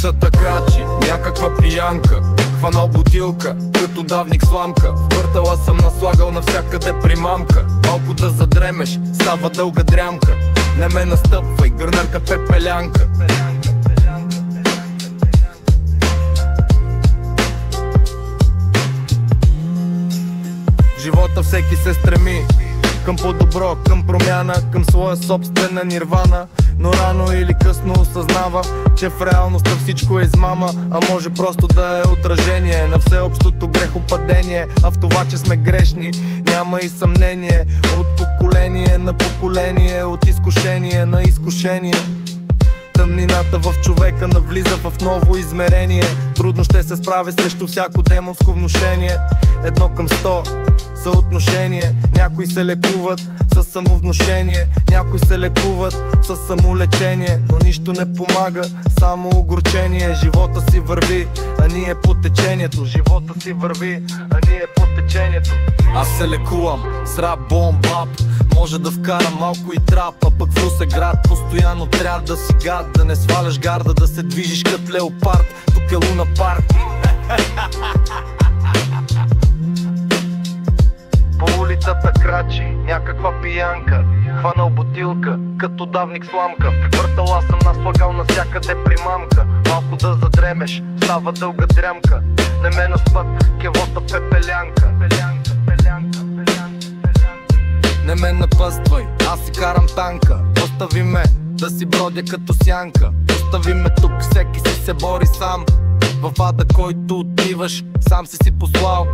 улицата крачи някаква пиянка, хванал бутилка, като давник сламка. Въртала съм наслагал навсякъде примамка. Малко да задремеш, става дълга дрямка. Не ме настъпвай, гърнарка пепелянка. Живота всеки се стреми към по-добро, към промяна, към своя собствена нирвана. Но рано или късно осъзнава, че в реалността всичко е измама, а може просто да е отражение на всеобщото грехопадение. А в това, че сме грешни, няма и съмнение. От поколение на поколение, от изкушение на изкушение. Тъмнината в човека навлиза в ново измерение. Трудно ще се справи срещу всяко демонско внушение. 1:100 съотношение. Някои се лекуват със самовнушение, някои се лекуват със самолечение. Но нищо не помага, само огорчение. Живота си върви, а ние по течението. Живота си върви, а ние по течението. Аз се лекувам с рап, бомбап. Може да вкарам малко и трап, а пък в Русе град постоянно трябва да си гад. Да не сваляш гарда, да се движиш като леопард. Тук е Луна парк. По улицата крачи някаква пиянка, хванал бутилка, като давник сламка. Въртала съм наслагал навсякъде примамка. Малко да задремеш, става дълга дрямка. Не ме наспът, кевота пепелянка. Не ме напъствай, аз си карам танка. Остави ме да си бродя като сянка. Остави ме тук, всеки си се бори сам. В ада, който отиваш, сам си послал.